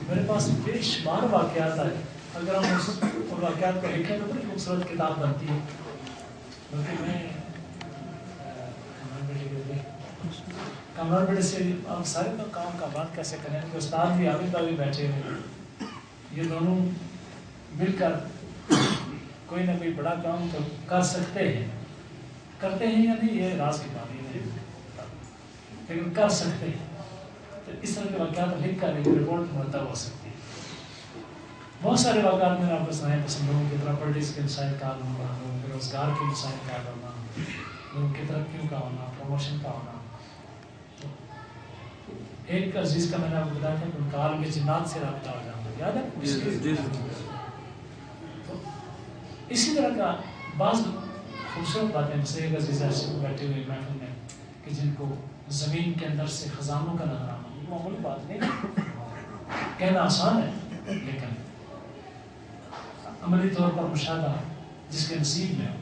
میرے پاس بے شمار واقعات آئے، اگر ہم اس واقعات کو لکھیں تو بڑی خوبصورت کتاب بنتی ہے. بلکہ میں کامران بیٹے سے ہم سارے تو کام بات کیسے کریں کہ استاد بھی عابد بھی بیٹھے ہوئے، یہ دونوں مل کر کوئی نہ کوئی بڑا کام تو کر سکتے ہیں، کرتے ہیں یا نہیں یہ راز کی بات ہے، لیکن کر سکتے ہیں. تو اس طرح کے واقعات لکھ کر ایک رپورٹ مرتب ہو سکتی ہے. بہت سارے واقعات میں نے آپ کو سنائے، پسند لوگوں کی پراپرٹیز کے مسائل کا حل ہونا، لوگوں کے روزگار کے مسائل کا حل ہونا، لوگوں کی ترقیوں کا ہونا، پروموشن کا ہونا. ایک عزیز کا میں نے آپ کو بتایا تھا کہ ان کا عالم جنات سے رابطہ ہو جانا، یاد ہے؟ تو اسی طرح کا بعض خوبصورت باتیں، جیسے ایک عزیز ایسے بیٹھے ہوئے محفل میں کہ جن کو زمین کے اندر سے خزانوں کا نظر آنا معمولی بات نہیں، کہنا آسان ہے لیکن عملی طور پر مشاہدہ جس کے نصیب میں ہو.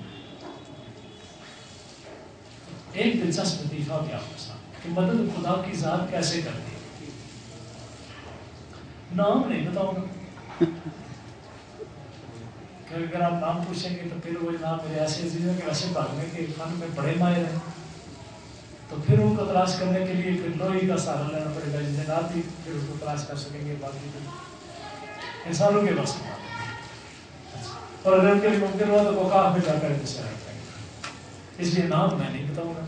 ایک دلچسپ لطیفہ بھی آپ کے ساتھ کہ مدد خدا کی ذات کیسے کرتی ہے. نام نہیں بتاؤں گا کہ اگر آپ نام پوچھیں گے تو پھر وہ نام میرے ایسے عزیز ہیں کہ ویسے بھاگنے کے فن میں بڑے ماہر ہیں، تو پھر ان کو تلاش کرنے کے لیے پھر لوہی کا سہارا لینا پڑے گا، جن رات بھی پھر اس کو تلاش کر سکیں گے. باقی پھر انسانوں کے بس میں اور اگر ان کے لیے ممکن ہوا تو وہ کہاں میں جا کر انتظار کریں گے، اس لیے نام میں نہیں بتاؤں گا.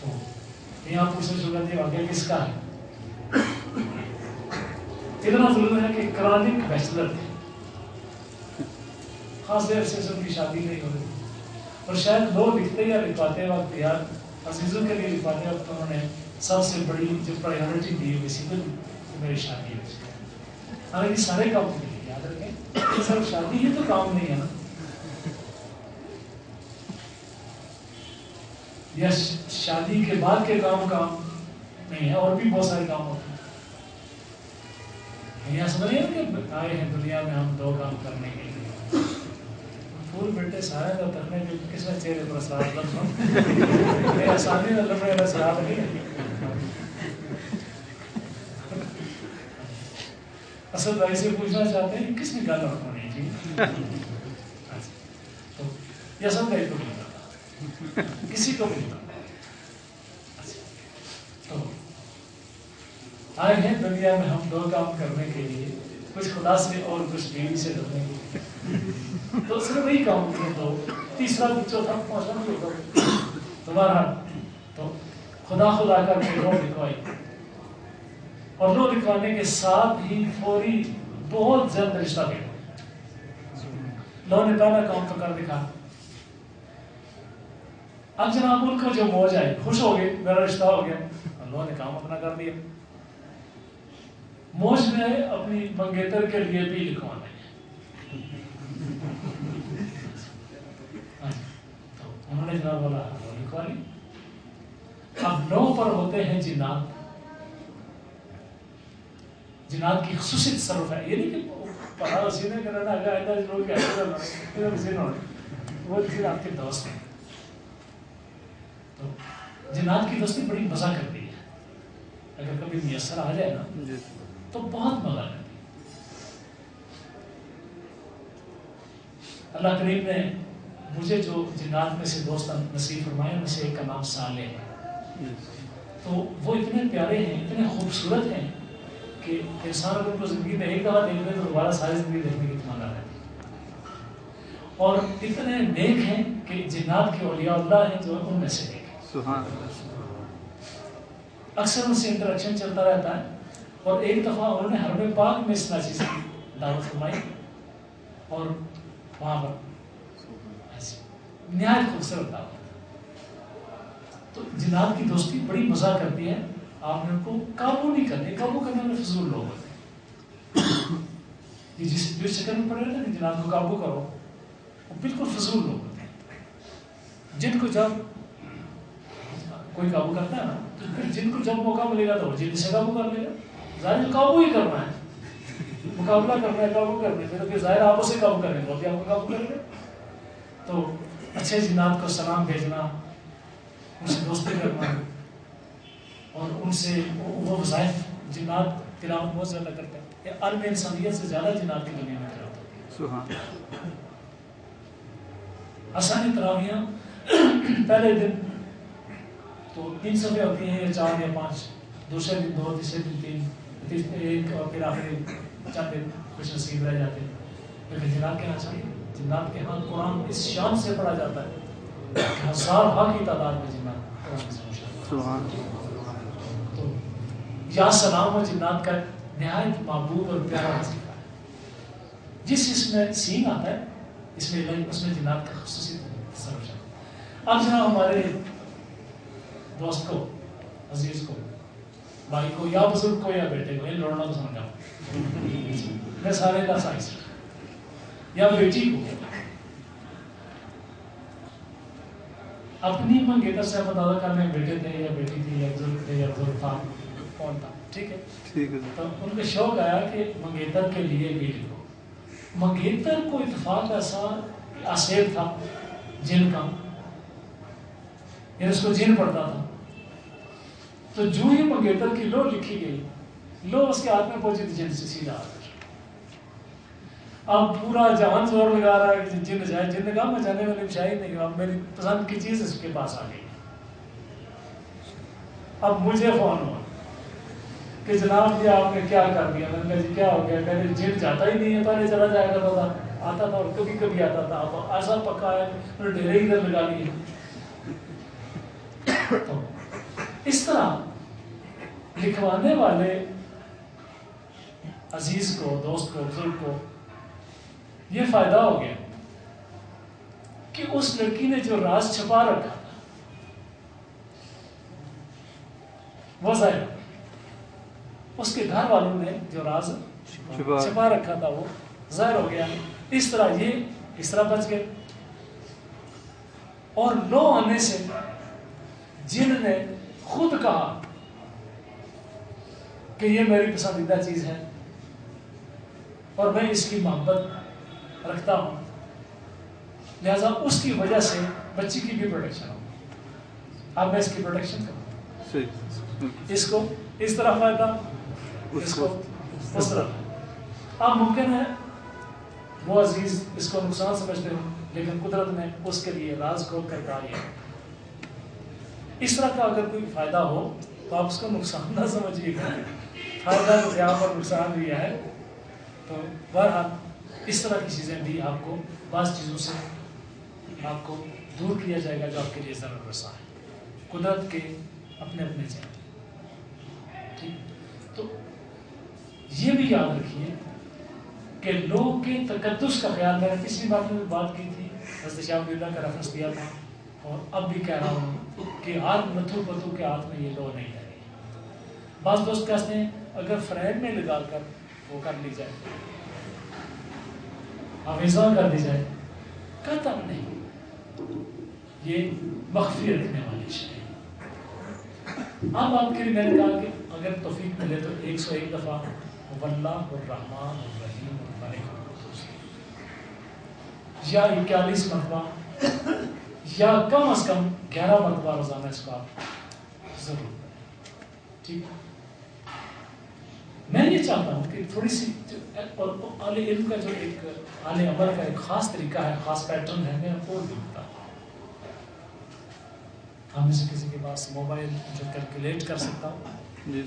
تو یہاں پوچھنے شروع کرتے واقعہ کس کا ہے. اتنا ضرور ہے کہ کرانک بیچلر تھے، خاص دیر سے ان کی شادی نہیں ہو رہی، اور شاید لوگ لکھتے یا لکھواتے وقت یا عزیزوں کے لیے لکھواتے وقت انہوں نے سب سے بڑی جو پرائیورٹی دی ہوئی سی تو میری شادی ہے. حالانکہ سارے کام کے لیے یاد رکھیں صرف شادی ہی تو کام نہیں ہے نا، یا شادی کے بعد کے کام نہیں ہے، اور بھی بہت سارے کام ہوتے ہیں. یہاں سمجھ رہے ہیں کہ آئے ہیں دنیا میں ہم دو کام کرنے کے لیے. پھول بیٹے سارے کا تکنے کے کس نے چہرے پر اثرات لگا آسانی نہ لگ رہے اثرات نہیں ہے. اصل بھائی سے پوچھنا چاہتے ہیں کس نے گانا رکھانی ہے تو یہ سب بھائی کو نہیں پتا، کسی کو بھی نہیں پتا. تو آئے ہیں دنیا میں ہم دو کام کرنے کے لیے، کچھ خدا سے اور کچھ بیوی سے ڈرنے کے لیے. تو صرف وہی کام کیے تو تیسرا چوتھا پانچواں نہیں ہوتا تمہارا. تو خدا کر کے لو لکھوائی، اور لو لکھوانے کے ساتھ ہی فوری بہت جلد رشتہ بھی لو نے پہلا کام تو کر دکھا. اب جناب ان کو جو موج آئی، خوش ہو گئے میرا رشتہ ہو گیا، لو نے کام اپنا کر دیا. موج میں اپنی منگیتر کے لیے بھی لکھوانا ہے. تو انہوں نے جناب بولا لو لکھوا لی. اب لو پر ہوتے ہیں جنات، جنات کی خصوصی تصرف ہے. یہ نہیں کہ پڑھا سینے کرنا آئندہ لوگ وہ آپ کے دوست ہیں. تو جنات کی دوستی بڑی مزہ کرتی ہے، اگر کبھی میسر آ جائے نا تو بہت مزہ کرتی ہے. اللہ کریم نے مجھے جو جنات میں سے دوست نصیب فرمائے ان میں سے ایک کا نام صالح ہے. تو وہ اتنے پیارے ہیں، اتنے خوبصورت ہیں کہ انسان اگر کو زندگی میں ایک دفعہ دیکھ لے تو دوبارہ ساری زندگی دیکھنے کی تمنا رہتی ہے. اور اتنے نیک ہیں کہ جنات کے اولیاء اللہ ہیں جو ان میں سے نیک ہیں. اکثر ان سے انٹریکشن چلتا رہتا ہے. اور ایک دفعہ انہوں نے حرم پاک میں اس ناچیز کی دعوت فرمائی، اور وہاں پر نہایت خوبصورت دعوت. تو جنات کی دوستی بڑی مزہ کرتی ہے. آپ نے ان کو قابو نہیں کرنے، قابو کرنے میں فضول لوگ ہوتے ہیں. یہ جس چکر میں پڑے رہتے ہیں جنات کو قابو کرو، وہ بالکل فضول لوگ ہوتے ہیں. جن کو جب کوئی قابو کرتا ہے نا تو پھر جن کو جب موقع ملے گا تو وہ جن سے قابو کر لے گا. ظاہر قابو ہی کرنا ہے، مقابلہ کرنا ہے قابو کرنے میں، تو پھر ظاہر آپ اسے قابو کریں گے، وہ بھی آپ کو قابو کریں گے. تو اچھے جنات کو سلام بھیجنا، ان سے دوستی کرنا، اور ان سے وہ وظائف جنات تلاوت بہت زیادہ کرتے ہیں، عالم انسانیت سے زیادہ جنات کی دنیا میں تلاوت ہوتی ہے. سبحان. آسانی تراویحاں پہلے دن تو 3 صفحے ہوتی ہیں یا 4 یا 5، دوسرے دن 2، تیسرے دن 3، 1 اور پھر آخری چند دن خوش نصیب رہ جاتے ہیں. لیکن جنات کے یہاں چاہیے، جنات کے ہاں قرآن اس شان سے پڑھا جاتا ہے کہ 1000 کی تعداد میں جنات قرآن سے سبحان. تو یا سلام و جنات کا نہایت محبوب اور پیارا وظیفہ ہے. جس اس میں سین آتا ہے اس میں جنات کا خصوصی تصرف ہے. اب جناب ہمارے دوست کو، عزیز کو، بھائی کو یا بزرگ کو یا بیٹے کو، یہ لوڑنا تو سمجھاؤ میں سارے کا سائنس یا بیٹی کو اپنی منگیتر سے مطالعہ کرنے، بیٹے تھے یا بیٹی تھی یا بزرگ تھے یا بزرگ تھا، کون تھا، ٹھیک ہے. تو ان کا شوق آیا کہ منگیتر کے لیے بھی لکھو. منگیتر کو اتفاق ایسا آسیب تھا جن کا، یعنی اس کو جن پڑتا تھا. تو جو ہی منگیتر کی لو لکھی گئی، لو اس کے ہاتھ میں پہنچی تھی جن سے سیدھا آ کر. اب پورا جہان زور لگا رہا ہے کہ جن جائے. جن نے کہا میں جانے والی شاید نہیں، اب میری پسند کی چیز اس کے پاس آ گئی. اب مجھے فون ہوا کہ جناب یہ آپ نے کیا کر دیا. میں نے کہا جی کیا ہو گیا؟ پہلے جن جاتا ہی نہیں ہے، پہلے چلا جایا کرتا تھا، آتا تھا اور کبھی کبھی آتا تھا. اب ایسا پکا ہے انہوں نے ڈیرے ادھر لگا لیے. تو اس طرح لکھوانے والے عزیز کو، دوست کو، بزرگ کو یہ فائدہ ہو گیا کہ اس لڑکی نے جو راز چھپا رکھا تھا وہ ظاہر، اس کے گھر والوں نے جو راز چھپا رکھا تھا وہ ظاہر ہو گیا. اس طرح بچ گئے. اور لو آنے سے جن نے خود کہا کہ یہ میری پسندیدہ چیز ہے اور میں اس کی محبت رکھتا ہوں، لہذا اس کی وجہ سے بچی کی بھی پروٹیکشن ہو. اب میں اس کی پروٹیکشن کروں، اس کو اس طرح فائدہ، اس کو اس طرح. اب ممکن ہے وہ عزیز اس کو نقصان سمجھتے ہوں، لیکن قدرت نے اس کے لیے راز کھول کر کہا ہے. اس طرح کا اگر کوئی فائدہ ہو تو آپ اس کو نقصان نہ سمجھیے گا، فائدہ تو یہاں پر نقصان بھی ہے. تو بہرحال اس طرح کی چیزیں بھی آپ کو، بعض چیزوں سے آپ کو دور کیا جائے گا جو آپ کے لیے ضرور رساں ہے. قدرت کے اپنے اپنے چیز. ٹھیک، تو یہ بھی یاد رکھیے کہ لوگ کے تقدس کا خیال، میں نے پچھلی بار میں بات کی تھی، حضرت شاہ ولی اللہ کا ریفرنس دیا تھا اور اب بھی کہہ رہا ہوں کہ ہاتھ نتھو پتھو کے ہاتھ میں یہ لو نہیں لگے. بعض دوست کہتے ہیں اگر فریم میں لگا کر وہ کر لی جائے، حافظہ کر دی جائے، قطعا نہیں، یہ مخفی رکھنے والی شے. اب آپ کے لیے میں نے کہا کہ اگر توفیق ملے تو 101 دفعہ واللہ الرحمن الرحیم الملک القدوس، یا 41 مرتبہ یا کم از کم 11 مرتبہ روزانہ اس کو آپ ضرور. ٹھیک، میں یہ چاہتا ہوں کہ تھوڑی سی اور اہل علم کا جو ایک اہل عمل کا ایک خاص طریقہ ہے، خاص پیٹرن ہے، میں آپ کو بھی بتاتا ہوں. ہم میں سے کسی کے پاس موبائل جو کیلکولیٹ کر سکتا ہوں، جی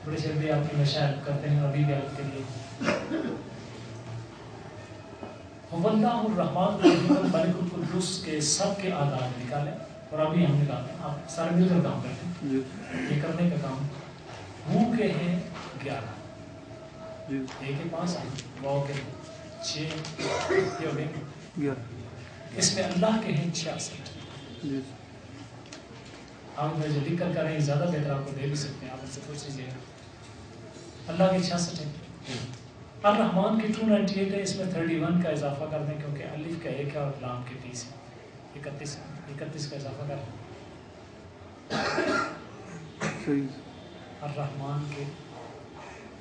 بڑے جلدی آپ کی مشاہد کرتے ہیں ابھی بھی آپ کے لیے. واللہ الرحمن الرحیم الملک القدوس کے سب کے آداب نکالیں اور ابھی ہم نکالتے ہیں، آپ سارے مل کر کام کرتے ہیں. یہ کرنے کا کام وہ کے ہیں 11، ایک کے 5 واؤ کے 6، یہ ہو گئے. اس میں اللہ کے ہیں 66. آپ مجھے لکھ کر کریں زیادہ بہتر، آپ کو دے بھی سکتے ہیں، آپ ان سے پوچھ لیجیے گا. اللہ کے 66 ہیں. الرحمن کی 298 ہے، اس میں 31 کا اضافہ کر دیں کیونکہ الف کا 1 ہے اور لام کے 30 ہے، 31 کا اضافہ کر دیں. الرحمن کے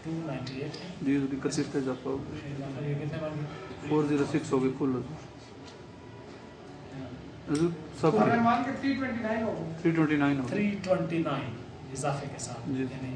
298 ہے، جی 31 کا اضافہ ہو گیا، یہ کتنے بن گئے؟ 406 ہو گئے کل. الرحمن کے 329 ہو گئے، 329 329 اضافے کے ساتھ، یعنی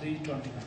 329।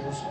200,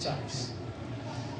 40।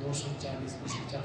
240, 258,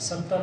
70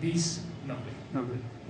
20 90।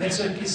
121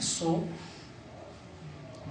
100,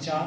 4,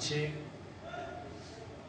6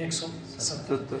170।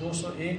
201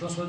200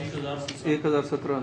1017 1017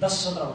1017।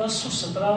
1017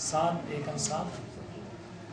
7 1 7,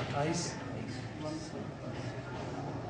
28,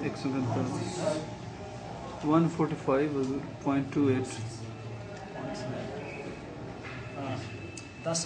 145.28 10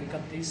31,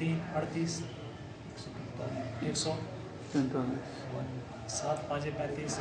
3 38 100 7 5 35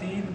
3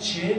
6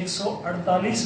148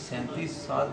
37 7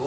2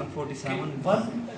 147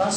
10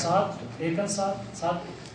7 1 7 7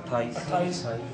28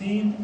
3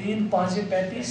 3 5 35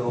2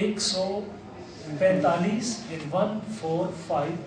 145 145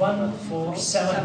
147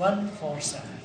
147।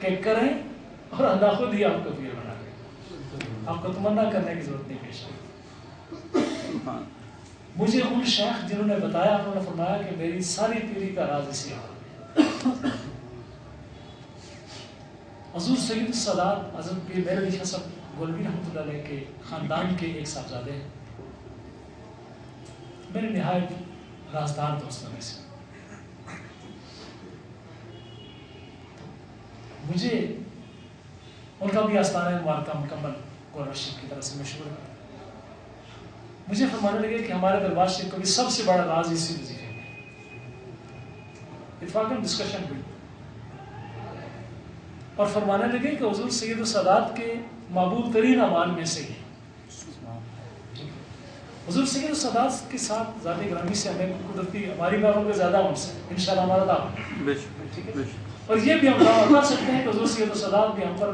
کہ کریں اور اللہ خود ہی آپ کو پیر بنا دے. آپ کو تمنا کرنے کی ضرورت نہیں پیش آئی. مجھے ان شیخ جنہوں نے بتایا انہوں نے فرمایا کہ میری ساری پیری کا راز اسی ہے. حضور سید السادات حضرت پیر میر علی شاہ صاحب گولوی رحمۃ اللہ علیہ کے خاندان کے ایک صاحبزادے ہیں. میرے نہایت رازدار دوستوں میں سے. مجھے ان کا بھی آستانہ مبارکہ مکمل گورنر شریف کی طرف سے مشہور ہے. مجھے فرمانے لگے کہ ہمارے دربار شریف کا بھی سب سے بڑا راز اسی وظیفے میں. اتفاقاً ڈسکشن ہوئی اور فرمانے لگے کہ حضور سید السادات کے محبوب ترین اعمال میں سے حضور سید السادات کے ساتھ ذات گرامی سے ہمیں قدرتی ہماری باتوں کے زیادہ ان سے انشاءاللہ ہمارا دعویٰ. اور یہ بھی ہم دعویٰ کر سکتے ہیں کہ حضور سید السادات بھی ہم پر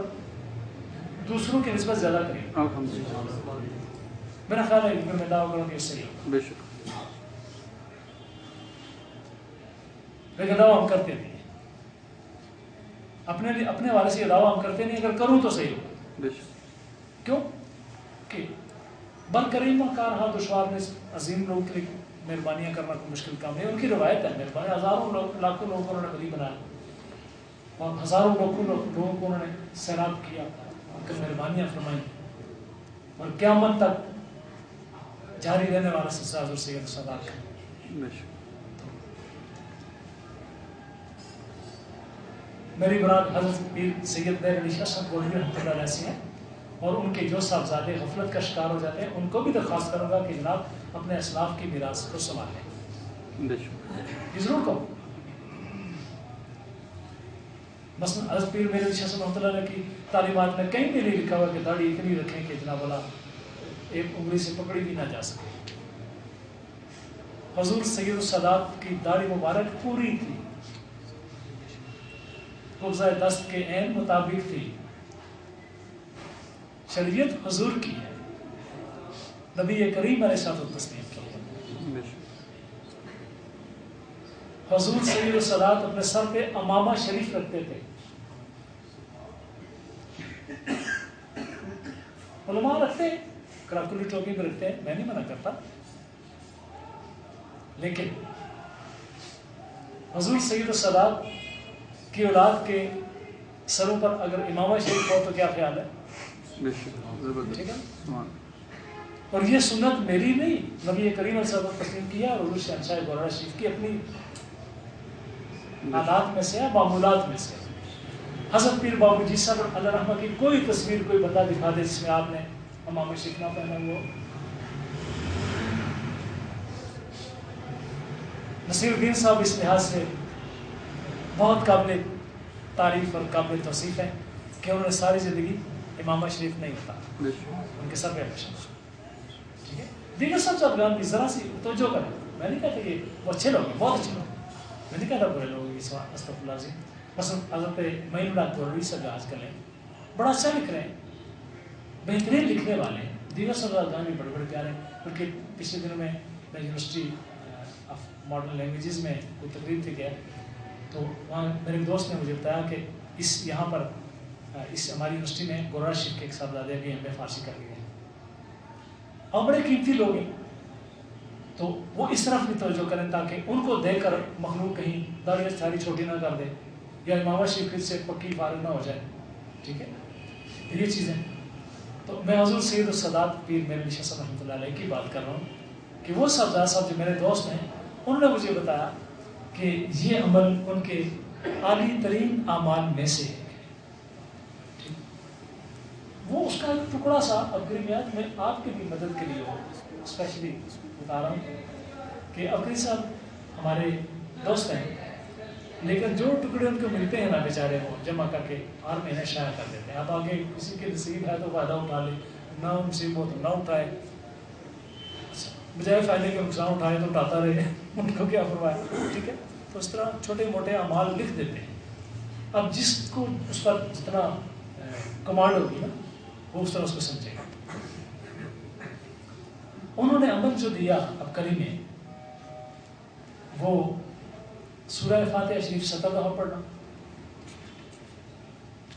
دوسروں کی نسبت زیادہ کریں. میرا خیال ہے کہ میں دعویٰ کروں کہ اس سے ہی لیکن دعویٰ ہم کرتے نہیں اپنے والے سے یہ دعویٰ ہم کرتے نہیں. اگر کروں تو صحیح ہو. کیوں کہ بل کریم کار ہاں دشوار میں عظیم لوگوں کے لیے مہربانیاں کرنا کوئی مشکل کام نہیں. ان کی روایت ہے مہربانی ہزاروں لاکھوں لوگوں کو انہوں نے ولی بنایا اور ہزاروں لوگوں کو انہوں نے سیراب کیا, ان کی مہربانیاں فرمائی اور قیامت تک جاری رہنے والا سلسلہ حضور سید السادات کا. میری برات حضرت پیر سید میر علی شاہ صاحب گولوی رحمۃ اللہ علیہ سے ہیں اور ان کے جو صاحبزادے غفلت کا شکار ہو جاتے ہیں ان کو بھی درخواست کروں گا کہ جناب اپنے اسلاف کی میراث کو سنبھالیں. یہ ضرور کہو. مثلا حضرت پیر میر علی شاہ صاحب رحمۃ اللہ علیہ کی تعلیمات میں کہیں بھی نہیں لکھا ہوا کہ داڑھی اتنی رکھیں کہ جناب والا ایک انگلی سے پکڑی بھی نہ جا سکے. حضور سید السادات کی داڑھی مبارک پوری تھی, قبضہ دست کے عین مطابق تھی. شریعت حضور کی ہے, نبی کریم علیہ الصلوۃ والتسلیم کی. حضور سید السادات اپنے سر پہ امامہ شریف رکھتے تھے. علماء رکھتے ہیں, کراکلی ٹوپی میں رکھتے ہیں, میں نہیں منع کرتا, لیکن حضور سید السادات کی اولاد کے سروں پر اگر امامہ شریف ہو تو کیا خیال ہے؟ ٹھیک ہے. اور یہ سنت میری نہیں, نبی کریم علیہ الصلوۃ والتسلیم کی ہے اور حضور شہنشاہ گورنر شریف کی اپنی حالات میں سے ہے, معمولات میں سے. حضرت پیر بابو جی صاحب اللہ رحمہ کی کوئی تصویر کوئی بندہ دکھا دے جس میں آپ نے امامہ شریف نہ پہنا ہوا. نصیر الدین صاحب اس لحاظ سے بہت قابل تعریف اور قابل توصیف ہے کہ انہوں نے ساری زندگی امامہ شریف نہیں ہوتا, ان کے سر پہ ہمیشہ. ٹھیک ہے. دیگر سب افغان کی ذرا سی توجہ کریں. میں نہیں کہتا کہ وہ اچھے لوگ ہیں, بہت اچھے لوگ ہیں, میں نہیں کہتا برے لوگ اس وقت استغفر اللہ عظیم. مثلا حضرت معین اللہ گولوی صاحب آج کل ہیں, بڑا اچھا لکھ رہے ہیں, بہترین لکھنے والے ہیں. دیگر سب افغان بھی بڑے بڑے پیارے ہیں. بلکہ پچھلے دنوں میں یونیورسٹی آف ماڈرن لینگویجز میں کوئی تقریب تھی گیا, تو وہاں میرے دوست نے مجھے بتایا کہ یہاں پر اس ہماری یونیورسٹی میں گورنر شریف کے ایک صاحبزادے بھی ایم اے فارسی کر لیے ہیں اور بڑے قیمتی لوگ ہیں. تو وہ اس طرف بھی توجہ کریں تاکہ ان کو دیکھ کر مخلوق کہیں داڑھی ساری چھوٹی نہ کر دے یا امامہ شریف سے پکی فارغ نہ ہو جائے. ٹھیک ہے, یہ چیزیں. تو میں حضور سید السادات پیر میر علی شاہ صاحب رحمۃ اللہ علیہ کی بات کر رہا ہوں کہ وہ صاحبزادہ صاحب جو میرے دوست ہیں انہوں نے مجھے بتایا کہ یہ عمل ان کے عالی ترین اعمال میں سے ہے. وہ اس کا ایک ٹکڑا سا ابگریمیات میں آپ کی بھی مدد کے لیے ہو اسپیشلی بتا رہا ہوں کہ ابگری صاحب ہمارے دوست ہیں, لیکن جو ٹکڑے ان کو ملتے ہیں نا بیچارے وہ جمع کر کے ہر مہینے شائع کر دیتے ہیں. اب آگے کسی کے نصیب ہے تو فائدہ اٹھا لے, نہ نصیب ہو تو نہ اٹھائے, بجائے فائدے کے نقصان اٹھائے تو اٹھاتا رہے, ان کو کیا فرمایا. ٹھیک ہے. تو اس طرح چھوٹے موٹے اعمال لکھ دیتے ہیں. اب جس کو اس پر جتنا کمانڈ ہوگی نا وہ اس طرح اس کو سمجھے گا. انہوں نے عمل جو دیا اب کری میں وہ سورہ فاتحہ شریف 7 دفعہ پڑھنا,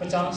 50,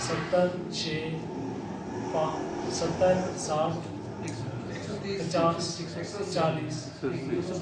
70, 6, 5, 70, 60, 50, 40,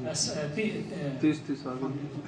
30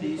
30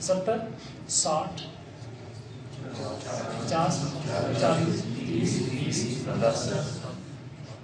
70, 60, 50, 40, 30, 20, 10,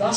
10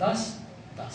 10, 10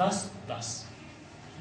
10, 10,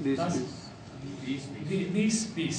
10, 20, 20,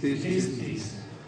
30, 30,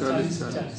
40, 40,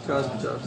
50,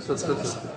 70।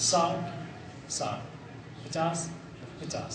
60, 60, 50, 50,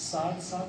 60, 60,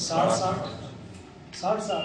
60, 60, 60,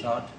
60,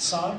60,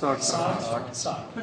60, 60, 60,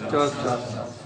50,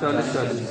40,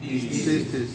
30,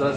10,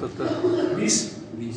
70, 20, 20,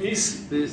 20, 20,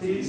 30,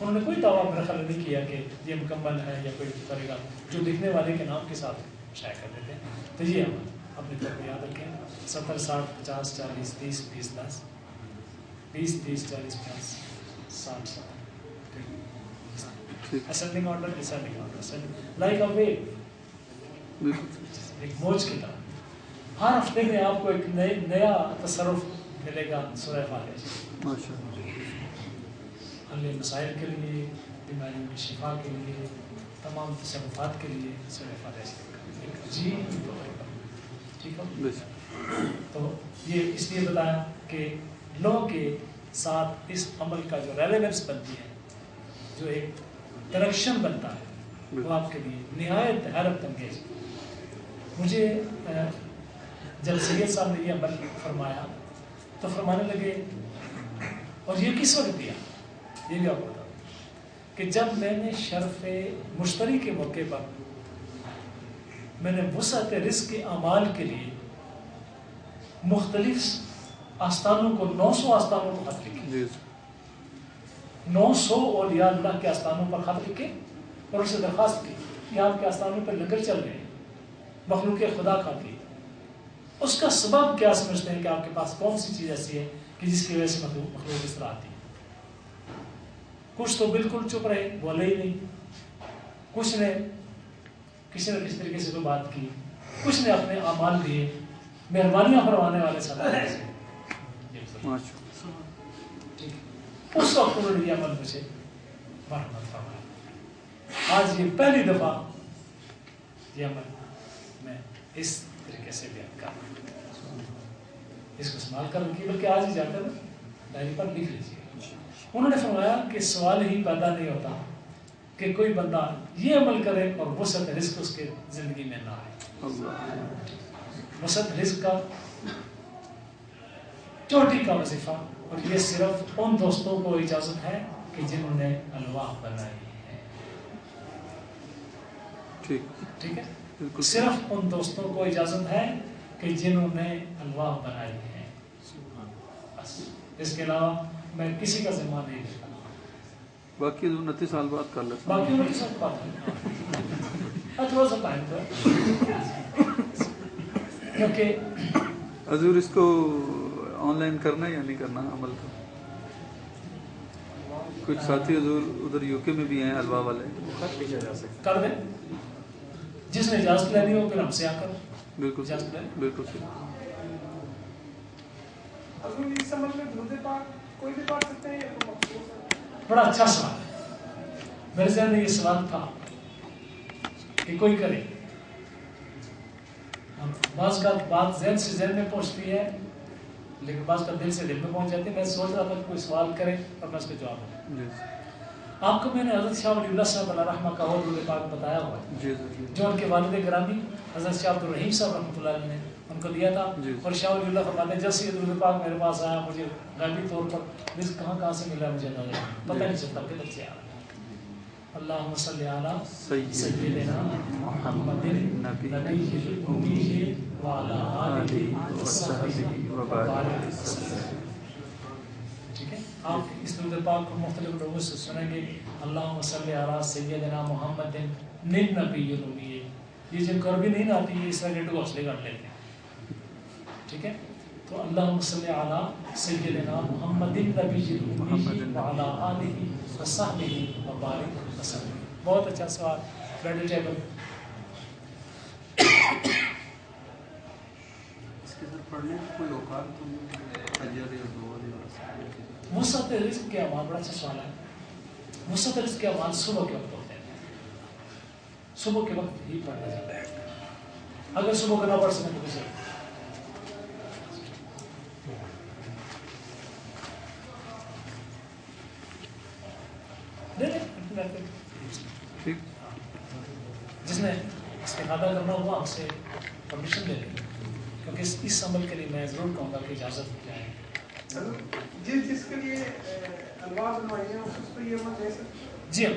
انہوں نے کوئی دعویٰ میرا خیال نہیں کیا کہ یہ مکمل ہے یا کوئی طریقہ جو لکھنے والے کے نام کے ساتھ شائع کر دیتے ہیں. تو یہ عمل اپنے طور پہ یاد رکھیں. 70 60 50 40 30 20 10 20 30 40 50 60 ascending order descending order like a wave ایک موج کی طرح. ہر ہفتے میں آپ کو ایک نیا تصرف ملے گا سورہ فاتحہ سے. حل مسائل کے لیے، بیماریوں کی شفا کے لیے، تمام تصرفات کے لیے سورہ فاتحہ سے ایک عجیب ٹھیک ہے. تو یہ اس لیے بتایا کہ لو کے ساتھ اس عمل کا جو ریلیونس بنتی ہے، جو ایک کنیکشن بنتا ہے، وہ آپ کے لیے نہایت حیرت انگیز. مجھے جب سید صاحب نے یہ عمل فرمایا تو فرمانے لگے، اور یہ کس وقت دیا یہ بھی آپ کو بتا دوں کہ جب میں نے شرف مشتری کے موقع پر میں نے وسعت رزق کے اعمال کے لیے مختلف آستانوں کو 900 آستانوں کو خط لکھے. 900 اولیاء اللہ کے آستانوں پر خط لکھے اور ان سے درخواست کی کہ آپ کے آستانوں پر لنگر چل رہے ہیں، مخلوق خدا کھاتی ہے. اس کا سبب کیا سمجھتے ہیں کہ آپ کے پاس کون سی چیز ایسی ہے کہ جس کی وجہ سے مخلوق اس طرح آتی ہے؟ کچھ تو بالکل چپ رہے، بولے ہی نہیں. کچھ نے کسی نہ کسی طریقے سے کوئی بات کی، کچھ نے اپنے اعمال دیے، مہربانیاں فرمانے والے سب. اس وقت انہوں نے یہ عمل مجھے مرحمت فرمایا. آج یہ پہلی دفعہ یہ عمل میں اس طریقے سے بیان کر رہا ہوں. اس کو استعمال کر رکھیے، بلکہ آج ہی جا کر ڈائری پر لکھ لیجیے. انہوں نے فرمایا کہ سوال ہی پیدا نہیں ہوتا کہ کوئی بندہ یہ عمل کرے اور وسعت رزق اس کے زندگی میں نہ آئے. وسعت رزق کا چوٹی کا وظیفہ، اور یہ صرف ان دوستوں کو اجازت ہے کہ جنہوں نے الواح بنائی ہے. ٹھیک ہے، صرف ان دوستوں کو اجازت ہے کہ جنہوں نے الواح بنائی ہے. بس اس کے علاوہ میں کسی کا ذمہ نہیں لیتا. باقی 29 سال بعد کر لیتا باقی 29 سال بعد تھوڑا سا ٹائم تھا، کیونکہ حضور اس کو آن لائن کرنا یا نہیں کرنا عمل کا؟ کچھ ساتھی حضور ادھر یو کے میں بھی ہیں الوا والے، کر دیں. جس نے اجازت لینی ہو پھر ہم سے آ کر بالکل اجازت لیں. بالکل صحیح. حضور اس عمل میں درود پاک کوئی بھی پڑھ سکتے ہیں یا کوئی مخصوص ہے؟ بڑا اچھا سوال ہے. میرے ذہن میں یہ سوال تھا کہ کوئی کرے. بعض کا بات ذہن سے ذہن میں پہنچتی ہے، لیکن بعض کا دل سے دل میں پہنچ جاتی ہے. میں سوچ رہا تھا کہ کوئی سوال کرے اور میں اس کا جواب دوں. آپ کو میں نے حضرت شاہ ولی اللہ صاحب علیہ رحمہ کا اور درود پاک بتایا ہوا ہے، جو ان کے والد گرامی حضرت شاہ عبد الرحیم صاحب رحمۃ اللہ علیہ نے ان کو دیا تھا. اور شاہ ولی اللہ فرماتے ہیں جب سے یہ درود پاک میرے پاس آیا مجھے غیبی طور پر رزق کہاں سے ملا مجھے نہ پتہ نہیں چلتا کدھر سے آ رہا. اللہم صلی علی سیدنا محمد نبی الأمی وعلی آلہ وصحبہ وبارک وسلم. ٹھیک ہے، آپ اس درود پاک کو مختلف لوگوں سے سنیں گے. اللہم صلی علی سیدنا محمد النبی الأمی. یہ جن کو عربی نہیں آتی ہے اس طرح ڈیٹو حوصلے کر لیتے ہیں. ٹھیک ہے، تو اللہم صلی علی سیدنا محمد النبی الأمی وعلی آلہ وصحبہ وبارک وسلم. بہت اچھا سوال، کریڈیٹیبل. اس کے ساتھ پڑھنے میں کوئی اوقات تو اجر یا دعا یا وسعت رزق کے اعمال بڑا اچھا سوال ہے. وسعت رزق کے اعمال صبح کے وقت ہوتے ہیں، صبح کے وقت ہی پڑھنا جاتا ہے. اگر صبح کو نہ پڑھ سکیں تو کسے جس نے استفادہ کرنا ہوا ہم سے پرمیشن لے لیں، کیونکہ اس عمل کے لیے میں ضرور کہوں گا کہ اجازت جائے. جس کے لیے الواح بنوائی ہے اس کو یہ عمل دے سکتے؟ جی ہاں،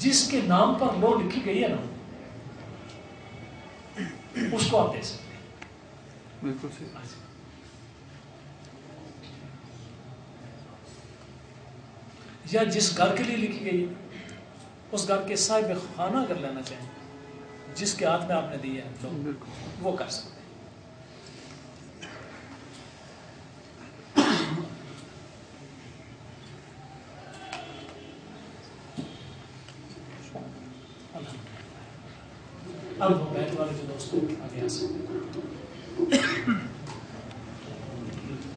جس کے نام پر لو لکھی گئی ہے نا اس کو آپ دے سکتے ہیں. بالکل صحیح. یا جس گھر کے لیے لکھی گئی اس گھر کے صاحب خانہ اگر لینا چاہیں جس کے ہاتھ میں آپ نے دیا ہے لوگ وہ کر سکتے ہیں. اب بیٹھ والے جو دوستوں آگے آ سکتے ہیں.